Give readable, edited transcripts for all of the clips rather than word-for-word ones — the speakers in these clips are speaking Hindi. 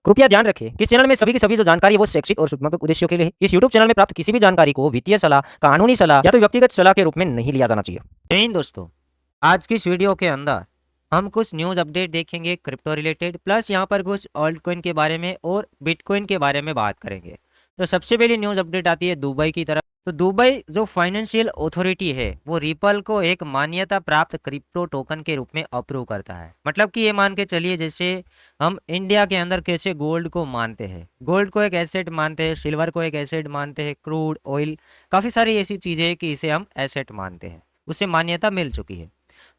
कृपया ध्यान रखें कि इस चैनल में सभी की सभी जो जानकारी है वो शैक्षिक और सूचनात्मक उद्देश्यों के लिए है। इस यूट्यूब चैनल में प्राप्त किसी भी जानकारी को वित्तीय सलाह, कानूनी सलाह या तो व्यक्तिगत सलाह के रूप में नहीं लिया जाना चाहिए। जय हिंद दोस्तों। आज की इस वीडियो के अंदर हम कुछ न्यूज़ अपडेट देखेंगे क्रिप्टो रिलेटेड, प्लस यहाँ पर कुछ ऑल्ट कॉइन के बारे में और बिटकॉइन के बारे में बात करेंगे। तो सबसे पहली न्यूज़ अपडेट आती है दुबई की तरफ। तो दुबई जो फाइनेंशियल अथॉरिटी है वो रिपल को एक मान्यता प्राप्त क्रिप्टो टोकन के रूप में अप्रूव करता है। मतलब कि ये मान के चलिए जैसे हम इंडिया के अंदर कैसे गोल्ड को मानते हैं, गोल्ड को एक एसेट मानते हैं, सिल्वर को एक एसेट मानते हैं, क्रूड ऑयल, काफ़ी सारी ऐसी चीज़ें हैं कि इसे हम एसेट मानते हैं, उसे मान्यता मिल चुकी है।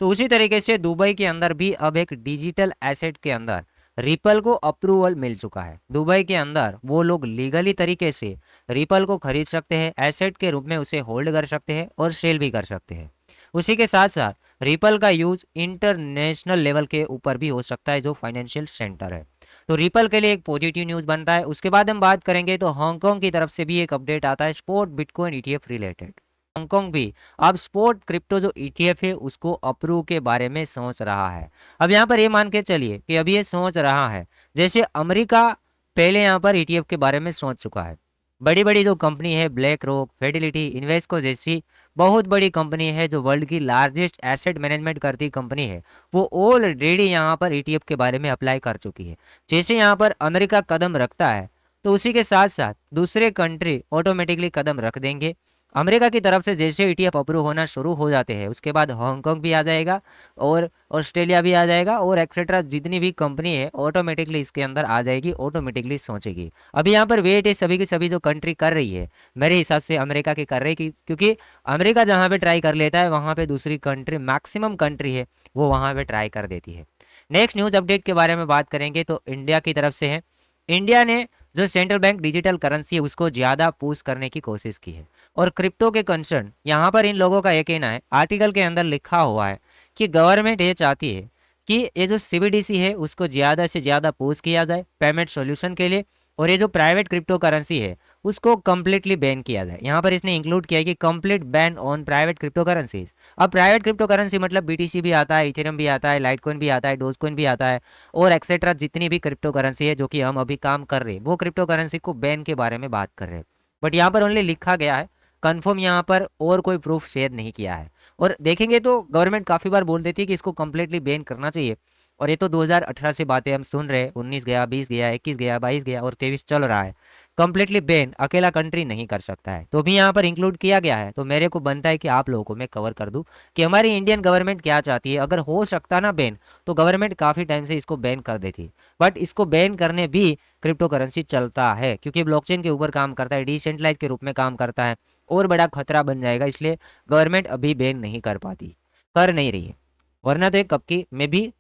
तो उसी तरीके से दुबई के अंदर भी अब एक डिजिटल एसेट के अंदर रिपल को अप्रूवल मिल चुका है। दुबई के अंदर वो लोग लीगली तरीके से रिपल को खरीद सकते हैं, एसेट के रूप में उसे होल्ड कर सकते हैं और सेल भी कर सकते हैं। उसी के साथ साथ रिपल का यूज इंटरनेशनल लेवल के ऊपर भी हो सकता है, जो फाइनेंशियल सेंटर है। तो रिपल के लिए एक पॉजिटिव न्यूज बनता है। उसके बाद हम बात करेंगे तो हांगकांग की तरफ से भी एक अपडेट आता है spot bitcoin ETF related. Hong Kong भी अब स्पॉट क्रिप्टो जो ईटीएफ है उसको अप्रूव के बारे में सोच रहा है। अब यहाँ पर ये मान के चलिए कि अभी ये सोच रहा है जैसे अमेरिका पहले यहाँ पर ईटीएफ के बारे में सोच चुका है। बड़ी बड़ी जो कंपनी है ब्लैक रॉक, फिडेलिटी, इन्वेस्को जैसी बहुत बड़ी कंपनी है जो वर्ल्ड की लार्जेस्ट एसेट मैनेजमेंट करती कंपनी है, वो ऑलरेडी यहाँ पर ईटीएफ के बारे में अप्लाई कर चुकी है। जैसे यहाँ पर अमेरिका कदम रखता है तो उसी के साथ साथ दूसरे कंट्री ऑटोमेटिकली कदम रख देंगे। अमेरिका की तरफ से जैसे ईटीएफ अप्रूव होना शुरू हो जाते हैं उसके बाद हांगकांग भी आ जाएगा और ऑस्ट्रेलिया भी आ जाएगा और एक्सेट्रा जितनी भी कंपनी है ऑटोमेटिकली इसके अंदर आ जाएगी, ऑटोमेटिकली सोचेगी। अभी यहाँ पर वेट है सभी की सभी जो कंट्री कर रही है, मेरे हिसाब से अमेरिका की कर रही है क्योंकि अमेरिका जहाँ पे ट्राई कर लेता है वहाँ पे दूसरी कंट्री, मैक्सिमम कंट्री है वो वहाँ पे ट्राई कर देती है। नेक्स्ट न्यूज़ अपडेट के बारे में बात करेंगे तो इंडिया की तरफ से है। इंडिया ने जो सेंट्रल बैंक डिजिटल करेंसी है उसको ज़्यादा पुश करने की कोशिश की है। और क्रिप्टो के कंसर्न यहाँ पर इन लोगों का ये कहना है, आर्टिकल के अंदर लिखा हुआ है कि गवर्नमेंट ये चाहती है कि ये जो सीबीडीसी है उसको ज़्यादा से ज़्यादा पुश किया जाए पेमेंट सॉल्यूशन के लिए, और ये जो प्राइवेट क्रिप्टो करेंसी है उसको कम्प्लीटली बैन किया जाए। यहाँ पर इसने इंक्लूड किया है कि complete ban on private crypto currencies. अब प्राइवेट क्रिप्टो करेंसी मतलब बीटीसी भी आता है, इथेरियम भी आता है, लाइटकॉइन भी आता है, डोजकॉइन भी आता है और एक्सेट्रा जितनी भी क्रिप्टो करेंसी है जो कि हम अभी काम कर रहे हैं वो क्रिप्टो करेंसी को बैन के बारे में बात कर रहे हैं। बट यहाँ पर ओनली लिखा गया है, कंफर्म यहाँ पर और कोई प्रूफ शेयर नहीं किया है। और देखेंगे तो गवर्नमेंट काफ़ी बार बोल देती है कि इसको कम्प्लीटली बैन करना चाहिए, और ये तो 2018 से बातें हम सुन रहे हैं, 19 गया, 20 गया, 21 गया, 22 गया और 23 चल रहा है। कम्प्लीटली बैन अकेला कंट्री नहीं कर सकता है, तो भी यहाँ पर इंक्लूड किया गया है। तो मेरे को बनता है कि आप लोगों को मैं कवर कर दूं कि हमारी इंडियन गवर्नमेंट क्या चाहती है। अगर हो सकता ना बैन तो गवर्नमेंट काफ़ी टाइम से इसको बैन कर देती, बट इसको बैन करने भी क्रिप्टो करेंसी चलता है क्योंकि ब्लॉकचेन के ऊपर काम करता है, डिसेंट्रलाइज के रूप में काम करता है और बड़ा खतरा बन जाएगा, इसलिए गवर्नमेंट अभी बैन नहीं कर पाती, कर नहीं रही है, वरना तो एक कब की में भी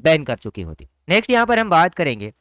बैन कर चुकी होती। नेक्स्ट यहाँ पर हम बात करेंगे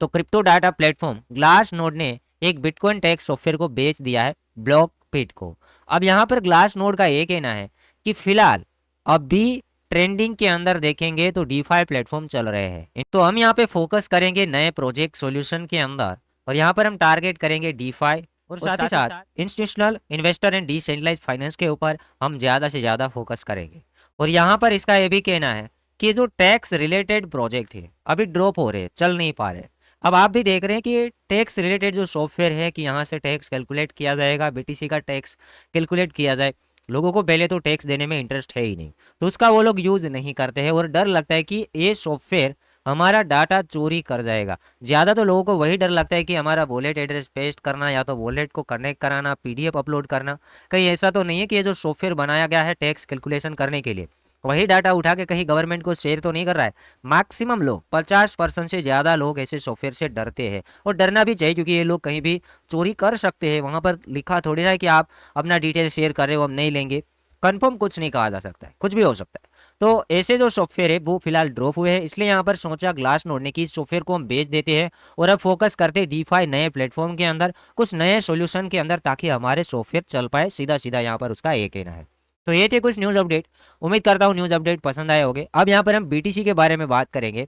तो crypto data platform glass node ने एक बिटकॉइन टैक्स सॉफ्टवेयर को बेच दिया है ब्लॉकपिट को। अब यहाँ पर ग्लास नोड का ये कहना है कि फिलहाल अभी ट्रेंडिंग के अंदर देखेंगे तो डीफाई प्लेटफॉर्म चल रहे हैं, तो हम यहाँ पे फोकस करेंगे नए प्रोजेक्ट सॉल्यूशन के अंदर, और यहाँ पर हम टारगेट करेंगे डीफाई और साथ ही साथ institutional investor and decentralise finance के ऊपर हम ज़्यादा से ज़्यादा फोकस करेंगे। और यहाँ पर इसका ये भी कहना है कि जो टैक्स रिलेटेड प्रोजेक्ट है अभी ड्रॉप हो रहे, चल नहीं पा रहे। अब आप भी देख रहे हैं कि टैक्स रिलेटेड जो सॉफ्टवेयर है कि यहाँ से टैक्स कैलकुलेट किया जाएगा, बीटीसी का टैक्स कैलकुलेट किया जाए, लोगों को पहले तो टैक्स देने में इंटरेस्ट है ही नहीं, तो उसका वो लोग यूज़ नहीं करते हैं और डर लगता है कि ये सॉफ्टवेयर हमारा डाटा चोरी कर जाएगा। ज़्यादा तो लोगों को वही डर लगता है कि हमारा वॉलेट एड्रेस पेस्ट करना या तो वॉलेट को कनेक्ट कराना, पीडीएफ अपलोड करना, कहीं ऐसा तो नहीं है कि ये जो सॉफ्टवेयर बनाया गया है टैक्स कैलकुलेशन करने के लिए वही डाटा उठा के कहीं गवर्नमेंट को शेयर तो नहीं कर रहा है। मैक्सिमम लोग 50% से ज़्यादा लोग ऐसे सॉफ्टवेयर से डरते हैं, और डरना भी चाहिए क्योंकि ये लोग कहीं भी चोरी कर सकते हैं। वहाँ पर लिखा थोड़ी ना है कि आप अपना डिटेल शेयर कर रहे हो हम नहीं लेंगे, कंफर्म कुछ नहीं कहा जा सकता है, कुछ भी हो सकता है। तो ऐसे जो सॉफ्टवेयर है वो फिलहाल ड्रॉप हुए हैं, इसलिए यहाँ पर सोचा ग्लास नोड ने कि इस सॉफ्टवेयर को हम बेच देते हैं और अब फोकस करते हैं डीफाई नए प्लेटफॉर्म के अंदर, कुछ नए सोल्यूशन के अंदर, ताकि हमारे सॉफ्टवेयर चल पाए। सीधा सीधा यहाँ पर उसका ये कहना है। तो ये थे कुछ न्यूज़ अपडेट, उम्मीद करता हूँ न्यूज़ अपडेट पसंद आए होंगे। अब यहाँ पर हम बीटीसी के बारे में बात करेंगे।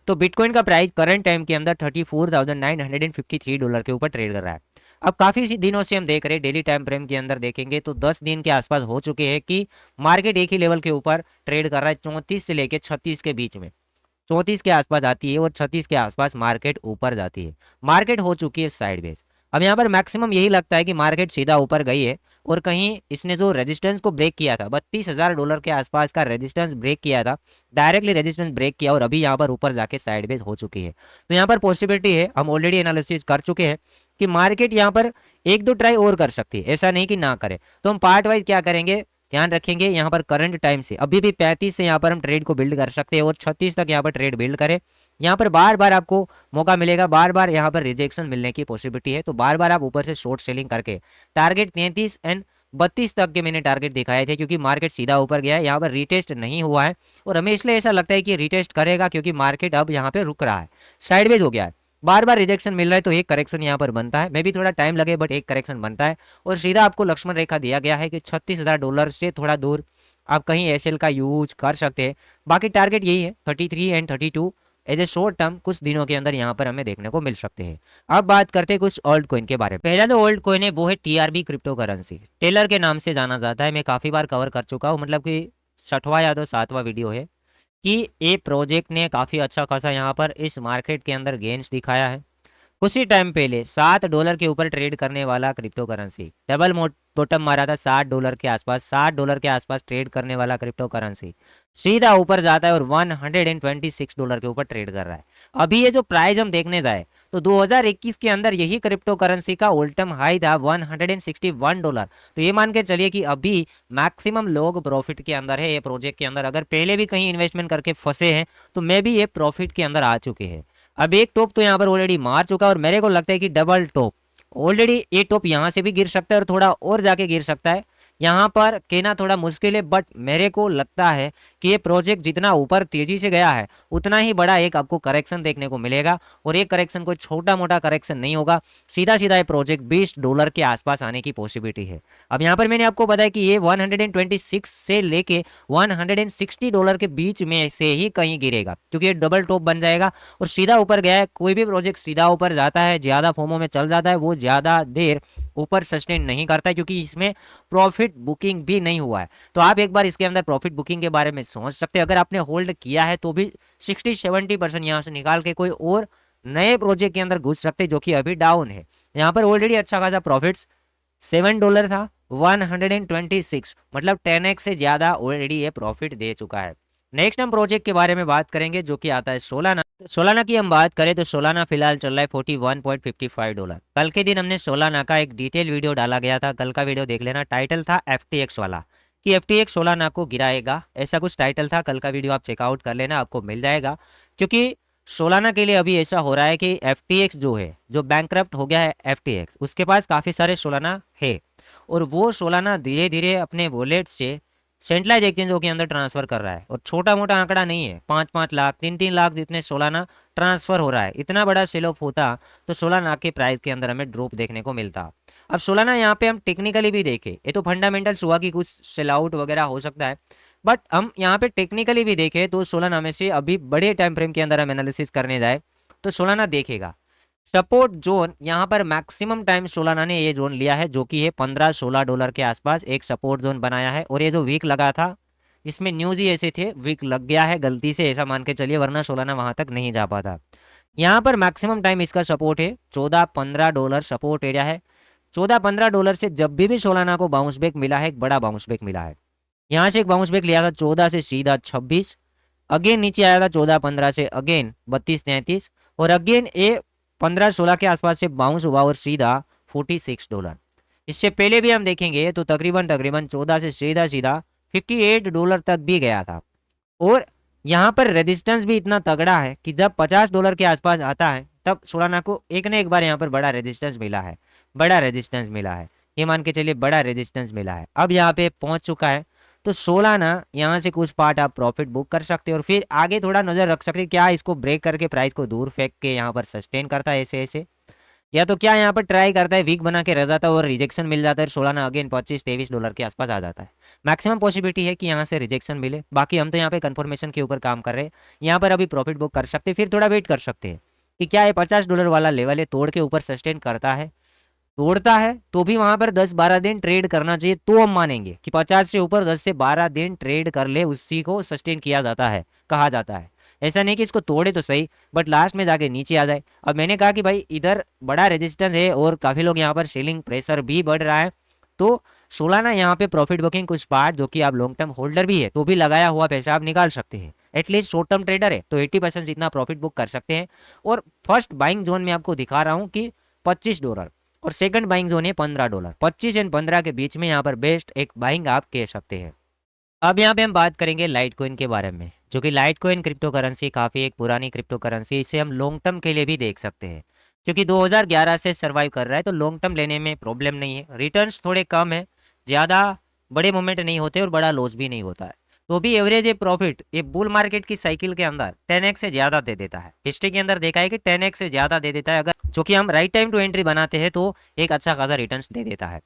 तो बिटकॉइन का प्राइस करंट टाइम के अंदर $34,953 के ऊपर ट्रेड कर रहा है। अब काफ़ी दिनों से हम देख रहे हैं, डेली टाइम फ्रेम के अंदर देखेंगे तो 10 दिन के आसपास हो चुके हैं कि मार्केट एक ही लेवल के ऊपर ट्रेड कर रहा है, 34 से लेकर 36 के बीच में। 34 के आसपास आती है और 36 के आसपास मार्केट ऊपर जाती है। मार्केट हो चुकी है साइडवेज। अब यहाँ पर मैक्सिमम यही लगता है कि मार्केट सीधा ऊपर गई है और कहीं इसने जो रेजिस्टेंस को ब्रेक किया था, $32,000 के आसपास का रेजिस्टेंस ब्रेक किया था, डायरेक्टली रेजिस्टेंस ब्रेक किया और अभी यहाँ पर ऊपर जाके साइडवेज हो चुकी है। तो यहाँ पर पॉसिबिलिटी है, हम ऑलरेडी एनालिसिस कर चुके हैं कि मार्केट यहाँ पर एक दो ट्राई और कर सकती है, ऐसा नहीं कि ना करे। तो हम पार्ट वाइज क्या करेंगे, ध्यान रखेंगे यहाँ पर करंट टाइम से अभी भी 35 से यहाँ पर हम ट्रेड को बिल्ड कर सकते हैं और 36 तक यहाँ पर ट्रेड बिल्ड करें। यहाँ पर बार बार आपको मौका मिलेगा, बार बार यहाँ पर रिजेक्शन मिलने की पॉसिबिलिटी है, तो बार बार आप ऊपर से शॉर्ट सेलिंग करके टारगेट 33 एंड 32 तक के मैंने टारगेट दिखाए थे, क्योंकि मार्केट सीधा ऊपर गया है, यहाँ पर रिटेस्ट नहीं हुआ है और हमें इसलिए ऐसा लगता है कि रिटेस्ट करेगा क्योंकि मार्केट अब यहाँ पे रुक रहा है, साइडवेज हो गया है, बार बार रिजेक्शन मिल रहा है, तो एक करेक्शन यहाँ पर बनता है, मे भी थोड़ा टाइम लगे बट एक करेक्शन बनता है। और सीधा आपको लक्ष्मण रेखा दिया गया है कि $36,000 से थोड़ा दूर आप कहीं एसएल का यूज कर सकते हैं। बाकी टारगेट यही है 33 and 32 as a short term कुछ दिनों के अंदर यहाँ पर हमें देखने को मिल सकते हैं। अब बात करते हैं कुछ ओल्ड कॉइन के बारे में। पहला जो ओल्ड कॉइन है वो है टीआरबी क्रिप्टो करेंसी, टेलर के नाम से जाना जाता है। मैं काफी बार कवर कर चुका हूँ, मतलब कि 6वां या तो 7वां वीडियो है कि ये प्रोजेक्ट ने काफी अच्छा खासा यहाँ पर इस मार्केट के अंदर गेन्स दिखाया है। कुछ ही टाइम पहले $7 के ऊपर ट्रेड करने वाला क्रिप्टो करेंसी डबल बॉटम मारा था $60 के आसपास, $60 के आसपास ट्रेड करने वाला क्रिप्टो करेंसी सीधा ऊपर जाता है और $126 के ऊपर ट्रेड कर रहा है। अभी ये जो प्राइस हम देखने जाए तो 2021 के अंदर यही क्रिप्टो करेंसी का ऑल टाइम हाई था $161। तो ये मान के चलिए कि अभी मैक्सिमम लोग प्रॉफिट के अंदर है ये प्रोजेक्ट के अंदर। अगर पहले भी कहीं इन्वेस्टमेंट करके फंसे हैं तो मे भी ये प्रॉफिट के अंदर आ चुके हैं। अब एक टॉप तो यहाँ पर ऑलरेडी मार चुका है और मेरे को लगता है कि डबल टॉप ऑलरेडी ये टॉप यहाँ से भी गिर सकता है और थोड़ा और जाके गिर सकता है। यहाँ पर कहना थोड़ा मुश्किल है, बट मेरे को लगता है कि ये प्रोजेक्ट जितना ऊपर तेजी से गया है उतना ही बड़ा एक आपको करेक्शन देखने को मिलेगा और ये करेक्शन कोई छोटा मोटा करेक्शन नहीं होगा, सीधा सीधा ये प्रोजेक्ट $20 के आसपास आने की पॉसिबिलिटी है। अब यहाँ पर मैंने आपको बताया कि ये 126 से लेके $160 के बीच में से ही कहीं गिरेगा, क्योंकि ये डबल टॉप बन जाएगा और सीधा ऊपर गया है। कोई भी प्रोजेक्ट सीधा ऊपर जाता है, ज्यादा फोमो में चल जाता है, वो ज्यादा देर ऊपर सस्टेन नहीं करता है, क्योंकि इसमें प्रॉफिट बुकिंग भी नहीं हुआ है। तो आप एक बार इसके अंदर प्रॉफिट बुकिंग के बारे में सोच सकते हैं। अगर आपने होल्ड किया है तो भी 60-70% यहाँ से निकाल के कोई और नए प्रोजेक्ट के अंदर घुस सकते हैं जो कि अभी डाउन है। यहाँ पर ऑलरेडी अच्छा खासा प्रॉफिट $7 था, 126 मतलब 10x से ज्यादा ऑलरेडी ये प्रॉफिट दे चुका है। नेक्स्ट हम प्रोजेक्ट के बारे में बात करेंगे जो कि आता है सोलाना। सोलाना की हम बात करें तो सोलाना फिलहाल चल रहा है $41.55। कल के दिन हमने सोलाना का एक डिटेल वीडियो डाला गया था, कल का वीडियो देख लेना। टाइटल था FTX वाला कि FTX सोलाना को गिराएगा, ऐसा कुछ टाइटल था। कल का वीडियो आप चेकआउट कर लेना, आपको मिल जाएगा। क्योंकि सोलाना के लिए अभी ऐसा हो रहा है कि FTX जो है, जो बैंकरप्ट हो गया है FTX, उसके पास काफ़ी सारे सोलाना है और वो सोलाना धीरे धीरे अपने वॉलेट से सेंट्रलाइज एक्सचेंजों के अंदर ट्रांसफर कर रहा है। और छोटा मोटा आंकड़ा नहीं है, 5-5 लाख 3-3 लाख जितने सोलाना ट्रांसफर हो रहा है। इतना बड़ा सेल ऑफ होता तो सोलाना के प्राइस के अंदर हमें ड्रॉप देखने को मिलता। अब सोलाना यहाँ पे हम टेक्निकली भी देखें, ये तो फंडामेंटल्स हुआ कि कुछ सेल आउट वगैरह हो सकता है, बट हम यहाँ पे टेक्निकली भी देखें तो सोलाना में से अभी बड़े टाइम फ्रेम के अंदर हम एनालिसिस करने जाए तो सोलाना देखेगा सपोर्ट जोन। यहाँ पर मैक्सिमम टाइम सोलाना ने ये जोन लिया है जो कि है $15-16 के आसपास एक सपोर्ट जोन बनाया है। और ये जो वीक लगा था इसमें न्यूज ही ऐसे थे, वीक लग गया है गलती से, ऐसा मान के चलिए, वरना सोलाना वहां तक नहीं जा पाता। यहाँ पर मैक्सिमम टाइम इसका सपोर्ट है $14-15 सपोर्ट एरिया है। $14-15 से जब भी सोलाना को बाउंस बैक मिला है, एक बड़ा बाउंस बैक मिला है। यहाँ से एक बाउंस बैक लिया था 14 से सीधा 26, अगेन नीचे आया था 14-15 से अगेन 32-33 और अगेन ये 15-16 के आसपास से बाउंस हुआ और सीधा $46। इससे पहले भी हम देखेंगे तो तकरीबन 14 से सीधा $58 तक भी गया था। और यहाँ पर रेजिस्टेंस भी इतना तगड़ा है कि जब $50 के आसपास आता है तब सोलाना को एक न एक बार यहाँ पर बड़ा रेजिस्टेंस मिला है, बड़ा रेजिस्टेंस मिला है, ये मान के चलिए बड़ा रेजिस्टेंस मिला है। अब यहाँ पे पहुंच चुका है तो सोलाना यहाँ से कुछ पार्ट आप प्रॉफिट बुक कर सकते हैं और फिर आगे थोड़ा नजर रख सकते हैं क्या इसको ब्रेक करके प्राइस को दूर फेंक के यहाँ पर सस्टेन करता है ऐसे ऐसे, या तो क्या यहाँ पर ट्राई करता है वीक बना के रह जाता है और रिजेक्शन मिल जाता है, सोलाना अगेन $25-23 के आसपास आ जाता है। मैक्सिमम पॉसिबिलिटी है कि यहाँ से रिजेक्शन मिले। बाकी हम तो यहाँ पे कंफर्मेशन के ऊपर काम कर रहे हैं, यहाँ पर अभी प्रॉफिट बुक कर सकते हैं, फिर थोड़ा वेट कर सकते हैं कि क्या ये $50 वाला लेवल है तोड़ के ऊपर सस्टेन करता है। तोड़ता है तो भी वहां पर 10-12 दिन ट्रेड करना चाहिए, तो हम मानेंगे कि 50 से ऊपर 10 से 12 दिन ट्रेड कर ले, उसी को सस्टेन किया जाता है, कहा जाता है। ऐसा नहीं कि इसको तोड़े तो सही, बट लास्ट में जाके नीचे आ जाए। अब मैंने कहा कि भाई इधर बड़ा रेजिस्टेंस है और काफ़ी लोग यहाँ पर सेलिंग प्रेशर भी बढ़ रहा है, तो सोलाना यहाँ पे प्रॉफिट बुकिंग कुछ पार्ट, जो कि आप लॉन्ग टर्म होल्डर भी है तो भी लगाया हुआ पैसा आप निकाल सकते हैं। एटलीस्ट शॉर्ट टर्म ट्रेडर है तो 80% जितना प्रॉफिट बुक कर सकते हैं। और फर्स्ट बाइंग जोन में आपको दिखा रहा हूँ कि $25 और सेकंड बाइंग जोन है $15। 25 एंड 15 के बीच में यहाँ पर बेस्ट एक बाइंग आप कह सकते हैं। अब यहाँ पे हम बात करेंगे लाइट कॉइन के बारे में, जो कि लाइट कॉइन क्रिप्टो करेंसी काफ़ी एक पुरानी क्रिप्टो करेंसी, इसे हम लॉन्ग टर्म के लिए भी देख सकते हैं, क्योंकि 2011 से सर्वाइव कर रहा है, तो लॉन्ग टर्म लेने में प्रॉब्लम नहीं है। रिटर्न्स थोड़े कम है, ज़्यादा बड़े मोमेंट नहीं होते और बड़ा लॉस भी नहीं होता है, तो भी एवरेज ये प्रॉफिट ये बुल मार्केट की साइकिल के अंदर 10x से ज़्यादा दे देता है। हिस्ट्री के अंदर देखा है कि 10x से ज़्यादा दे देता है, अगर जो कि हम राइट टाइम टू एंट्री बनाते हैं तो एक अच्छा खासा रिटर्न्स दे देता है।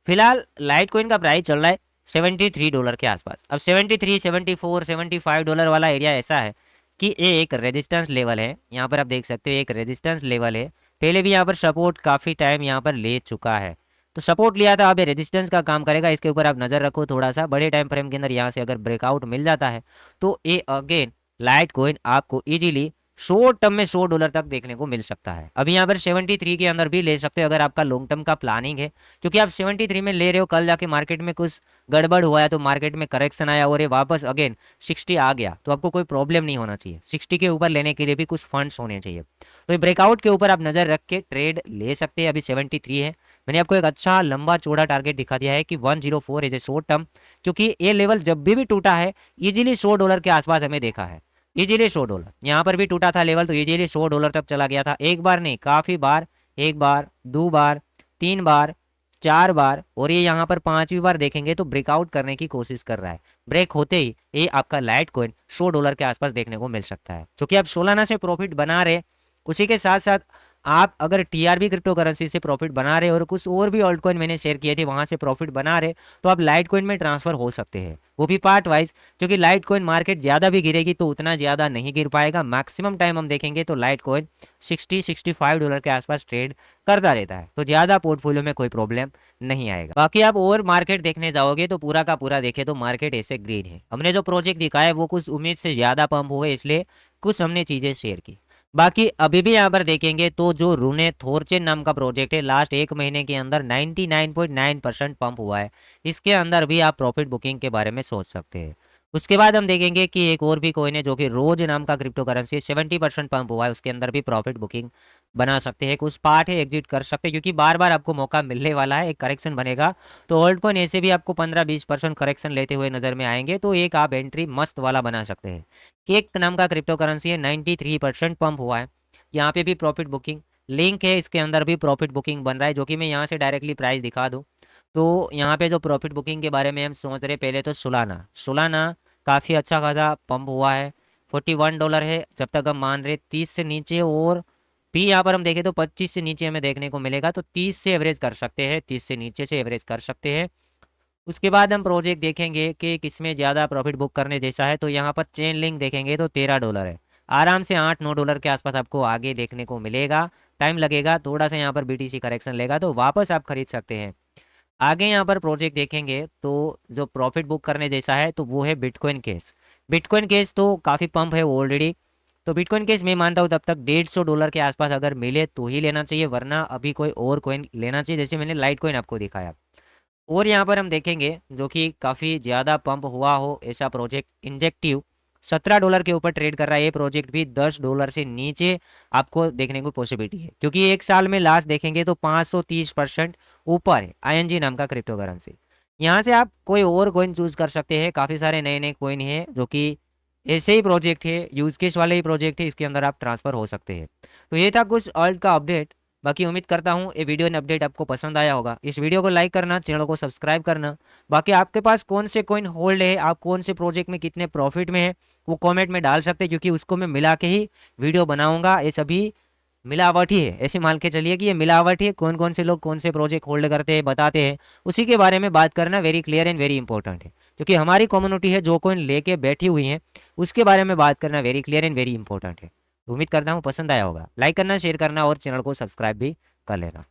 फिलहाल लाइट कॉइन का प्राइस चल रहा है $73 के आसपास। अब 73, 74, $75 वाला एरिया ऐसा है कि ये एक रेजिस्टेंस लेवल है। यहाँ पर आप देख सकते हो एक रेजिस्टेंस लेवल है, पहले भी यहाँ पर सपोर्ट काफ़ी टाइम यहाँ पर ले चुका है, तो सपोर्ट लिया था, अब ये रेजिस्टेंस का काम करेगा। इसके ऊपर आप नज़र रखो थोड़ा सा, बड़े टाइम फ्रेम के अंदर यहाँ से अगर ब्रेकआउट मिल जाता है तो ये अगेन लाइट कॉइन आपको इजीली शॉर्ट टर्म में $100 तक देखने को मिल सकता है। अभी यहाँ पर 73 के अंदर भी ले सकते हो अगर आपका लॉन्ग टर्म का प्लानिंग है, क्योंकि आप 73 में ले रहे हो, कल जाके मार्केट में कुछ गड़बड़ हुआ है तो मार्केट में करेक्शन आया और ये वापस अगेन 60 आ गया, तो आपको कोई प्रॉब्लम नहीं होना चाहिए। 60 के ऊपर लेने के लिए भी कुछ फंड्स होने चाहिए, तो ये ब्रेकआउट के ऊपर आप नज़र रख के ट्रेड ले सकते हैं। अभी 73 है, मैंने आपको एक अच्छा लंबा चौड़ा टारगेट दिखा दिया है कि 104 एज ए शॉर्ट टर्म, क्योंकि ये लेवल जब भी टूटा है इजीली $100 के आसपास हमें देखा है, इजीली $100। यहाँ पर भी टूटा था लेवल तो इजीली $100 तक चला गया था, एक बार नहीं काफ़ी बार, एक बार, दो बार, तीन बार, चार बार, और ये यहाँ पर पांचवी बार देखेंगे तो ब्रेकआउट करने की कोशिश कर रहा है। ब्रेक होते ही ये आपका लाइट कॉइन $100 के आसपास देखने को मिल सकता है, क्योंकि आप सोलाना से प्रॉफिट बना रहे, उसी के साथ साथ आप अगर टीआरबी क्रिप्टो करेंसी से प्रॉफिट बना रहे और कुछ और भी ऑल्ट कॉइन मैंने शेयर किए थे वहां से प्रॉफिट बना रहे, तो आप लाइट कॉइन में ट्रांसफर हो सकते हैं, वो भी पार्ट वाइज, क्योंकि लाइट कॉइन मार्केट ज़्यादा भी गिरेगी तो उतना ज़्यादा नहीं गिर पाएगा। मैक्सिमम टाइम हम देखेंगे तो लाइट कॉइन $60-65 के आसपास ट्रेड करता रहता है, तो ज़्यादा पोर्टफोलियो में कोई प्रॉब्लम नहीं आएगा। बाकी आप और मार्केट देखने जाओगे तो पूरा का पूरा देखे तो मार्केट ऐसे ग्रीन है। हमने जो प्रोजेक्ट दिखाया है वो कुछ उम्मीद से ज़्यादा पंप हुए, इसलिए कुछ हमने चीज़ें शेयर की। बाकी अभी भी यहाँ पर देखेंगे तो जो रूने थोरचेन नाम का प्रोजेक्ट है, लास्ट एक महीने के अंदर 99.9% पंप हुआ है, इसके अंदर भी आप प्रॉफिट बुकिंग के बारे में सोच सकते हैं। उसके बाद हम देखेंगे कि एक और भी कॉइन है जो कि रोज नाम का क्रिप्टो करेंसी है, 70% पंप हुआ है, उसके अंदर भी प्रॉफिट बुकिंग बना सकते हैं। कुछ पार्ट है एग्जिट कर सकते हैं, क्योंकि बार बार आपको मौका मिलने वाला है, एक करेक्शन बनेगा तो ऑल्ट कॉइन ऐसे भी आपको 15-20% करेक्शन लेते हुए नजर में आएंगे, तो एक आप एंट्री मस्त वाला बना सकते हैं। केक नाम का क्रिप्टो करेंसी है, 93% पंप हुआ है, यहाँ पे भी प्रॉफिट बुकिंग लिंक है, इसके अंदर भी प्रॉफिट बुकिंग बन रहा है, जो कि मैं यहाँ से डायरेक्टली प्राइस दिखा दूँ तो यहाँ पे जो प्रॉफिट बुकिंग के बारे में हम सोच रहे, पहले तो सोलाना काफ़ी अच्छा खासा पंप हुआ है, $41 है, जब तक हम मान रहे 30 से नीचे, और भी यहाँ पर हम देखें तो 25 से नीचे हमें देखने को मिलेगा, तो 30 से एवरेज कर सकते हैं, 30 से नीचे से एवरेज कर सकते हैं। उसके बाद हम प्रोजेक्ट देखेंगे कि किसमें ज़्यादा प्रॉफिट बुक करने जैसा है, तो यहाँ पर चेन लिंक देखेंगे तो $13 है, आराम से $8-9 के आसपास आपको आगे देखने को मिलेगा। टाइम लगेगा थोड़ा सा, यहाँ पर बीटीसी करेक्शन लेगा तो वापस आप खरीद सकते हैं। आगे यहाँ पर प्रोजेक्ट देखेंगे तो जो प्रॉफिट बुक करने जैसा है तो वो है बिटकॉइन केस। बिटकॉइन केस तो काफ़ी पंप है ऑलरेडी, तो बिटकॉइन केस मैं मानता हूँ तब तक $150 के आसपास अगर मिले तो ही लेना चाहिए, वरना अभी कोई और कॉइन लेना चाहिए, जैसे मैंने लाइट कॉइन आपको दिखाया। और यहाँ पर हम देखेंगे जो कि काफ़ी ज़्यादा पंप हुआ हो ऐसा प्रोजेक्ट इंजेक्टिव, $17 के ऊपर ट्रेड कर रहा है, ये प्रोजेक्ट भी $10 से नीचे आपको देखने को पॉसिबिलिटी है, क्योंकि एक साल में लास्ट देखेंगे तो 530% ऊपर है ING नाम का क्रिप्टो करेंसी। यहाँ से आप कोई और कॉइन चूज कर सकते हैं, काफ़ी सारे नए नए कॉइन हैं जो कि ऐसे ही प्रोजेक्ट है, यूज केस वाले ही प्रोजेक्ट है, इसके अंदर आप ट्रांसफर हो सकते हैं। तो ये था कुछ ऑल्ट का अपडेट। बाकी उम्मीद करता हूँ ये वीडियो एंड अपडेट आपको पसंद आया होगा। इस वीडियो को लाइक करना, चैनल को सब्सक्राइब करना। बाकी आपके पास कौन से कॉइन होल्ड है, आप कौन से प्रोजेक्ट में कितने प्रॉफिट में है, वो कमेंट में डाल सकते हैं, क्योंकि उसको मैं मिला के ही वीडियो बनाऊंगा। ये सभी मिलावट ही है, ऐसे मान के चलिए कि ये मिलावट ही है। कौन कौन से लोग कौन से प्रोजेक्ट होल्ड करते हैं बताते हैं, उसी के बारे में बात करना very clear and very important है, क्योंकि हमारी कम्युनिटी है जो कॉइन लेके बैठी हुई है उसके बारे में बात करना very clear and very important है। उम्मीद करता हूँ पसंद आया होगा। लाइक करना, शेयर करना और चैनल को सब्सक्राइब भी कर लेना।